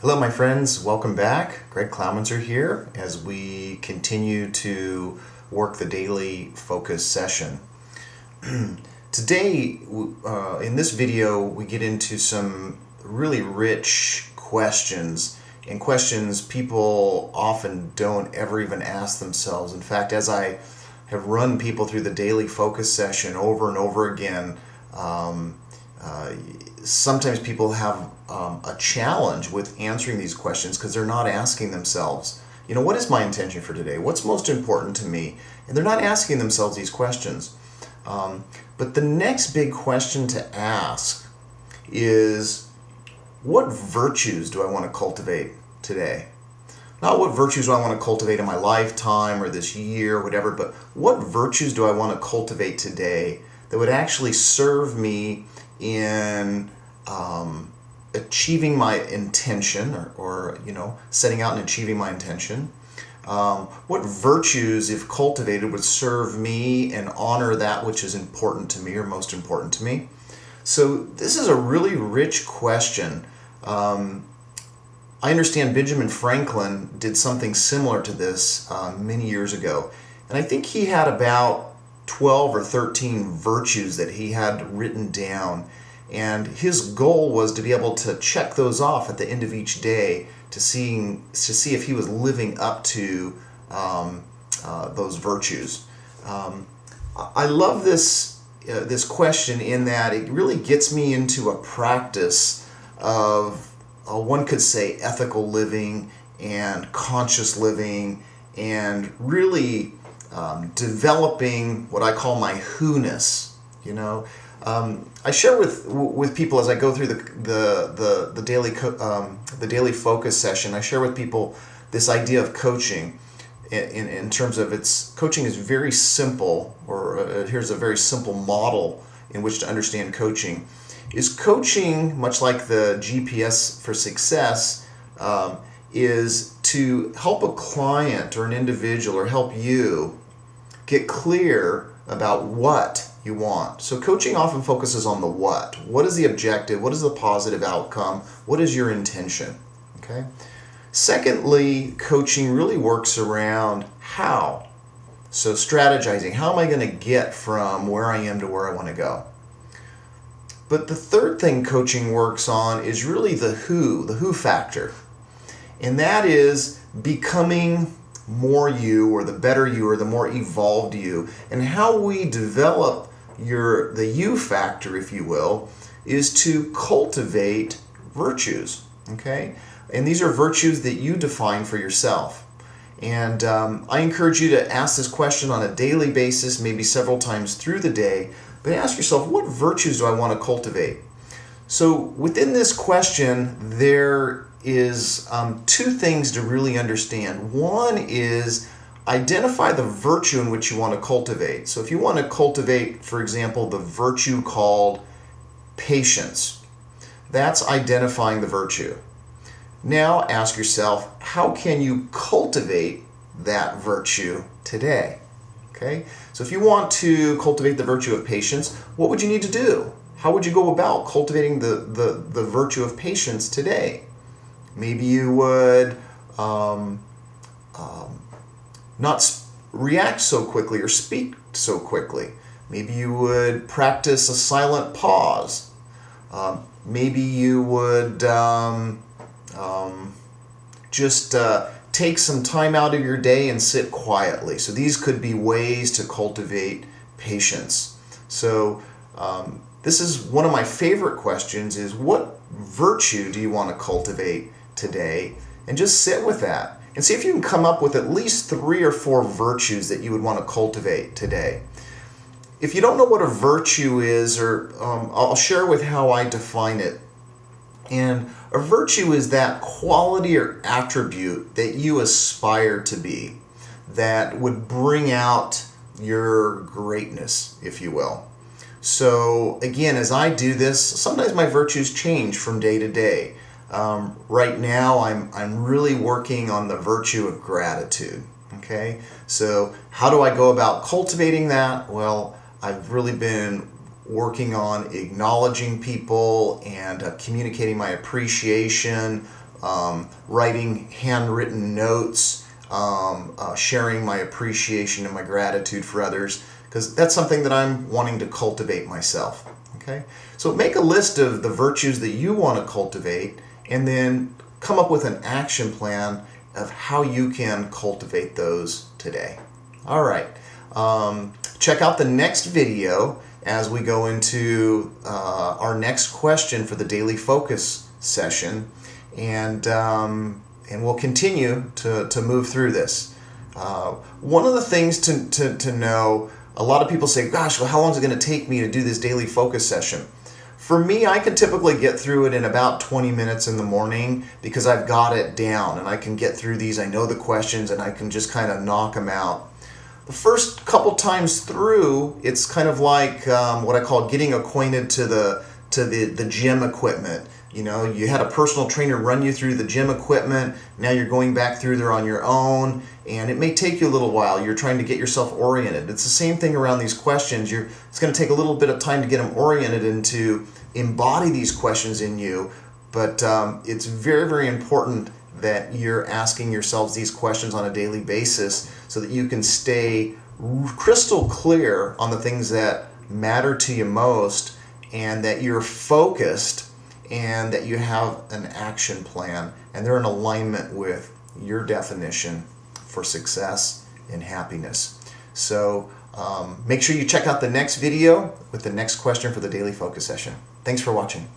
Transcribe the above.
Hello, my friends. Welcome back. Greg Klaumanzer here as we continue to work the daily focus session. Today, in this video, we get into some really rich questions and questions people often don't ever even ask themselves. In fact, as I have run people through the daily focus session over and over again, sometimes people have a challenge with answering these questions because they're not asking themselves, what is my intention for today? What's most important to me? And they're not asking themselves these questions. But the next big question to ask is, what virtues do I want to cultivate today? Not what virtues do I want to cultivate in my lifetime or this year or whatever, but what virtues do I want to cultivate today that would actually serve me in achieving my intention or setting out and achieving my intention? What virtues, if cultivated, would serve me and honor that which is important to me or most important to me? So this is a really rich question. I understand Benjamin Franklin did something similar to this many years ago. And I think he had about 12 or 13 virtues that he had written down. And his goal was to be able to check those off at the end of each day to see if he was living up to those virtues. I love this question in that it really gets me into a practice of, one could say, ethical living and conscious living, and really developing what I call my who-ness. I share with people as I go through the daily focus session. I share with people this idea of coaching in terms of coaching is very simple, or here's a very simple model in which to understand coaching. Is coaching, much like the GPS for success, is to help a client or an individual or help you get clear about what you want. So coaching often focuses on the what. What is the objective? What is the positive outcome? What is your intention? Okay. Secondly, coaching really works around how. So strategizing. How am I going to get from where I am to where I want to go? But the third thing coaching works on is really the who factor. And that is becoming more you, or the better you, or the more evolved you. And how we develop the you factor, if you will, is to cultivate virtues. Okay? And these are virtues that you define for yourself. And I encourage you to ask this question on a daily basis, maybe several times through the day. But ask yourself, what virtues do I want to cultivate? So within this question, there is two things to really understand. One is identify the virtue in which you want to cultivate. So if you want to cultivate, for example, the virtue called patience, that's identifying the virtue. Now ask yourself, how can you cultivate that virtue today? Okay? So if you want to cultivate the virtue of patience, what would you need to do? How would you go about cultivating the virtue of patience today? Maybe you would not react so quickly or speak so quickly. Maybe you would practice a silent pause. Maybe you would just take some time out of your day and sit quietly. So these could be ways to cultivate patience. So this is one of my favorite questions, is what virtue do you want to cultivate today? And just sit with that and see if you can come up with at least 3 or 4 virtues that you would want to cultivate today. If you don't know what a virtue is, or I'll share with how I define it. And a virtue is that quality or attribute that you aspire to be, that would bring out your greatness, if you will. So again, as I do this, sometimes my virtues change from day to day. Right now, I'm really working on the virtue of gratitude. Okay, so how do I go about cultivating that? Well, I've really been working on acknowledging people and communicating my appreciation writing handwritten notes, sharing my appreciation and my gratitude for others, because that's something that I'm wanting to cultivate myself. Okay? So make a list of the virtues that you want to cultivate, and then come up with an action plan of how you can cultivate those today. All right. Check out the next video as we go into our next question for the daily focus session, and we'll continue to move through this. One of the things to know, a lot of people say, gosh, well, how long is it going to take me to do this daily focus session? For me, I can typically get through it in about 20 minutes in the morning, because I've got it down and I can get through these. I know the questions and I can just kind of knock them out. The first couple times through, it's kind of like what I call getting acquainted to the gym equipment. You know, you had a personal trainer run you through the gym equipment. Now you're going back through there on your own, and it may take you a little while. You're trying to get yourself oriented. It's the same thing around these questions. It's going to take a little bit of time to get them oriented and to embody these questions in you. But it's very, very important that you're asking yourselves these questions on a daily basis so that you can stay crystal clear on the things that matter to you most, and that you're focused, and that you have an action plan, and they're in alignment with your definition for success and happiness. So make sure you check out the next video with the next question for the daily focus session. Thanks for watching.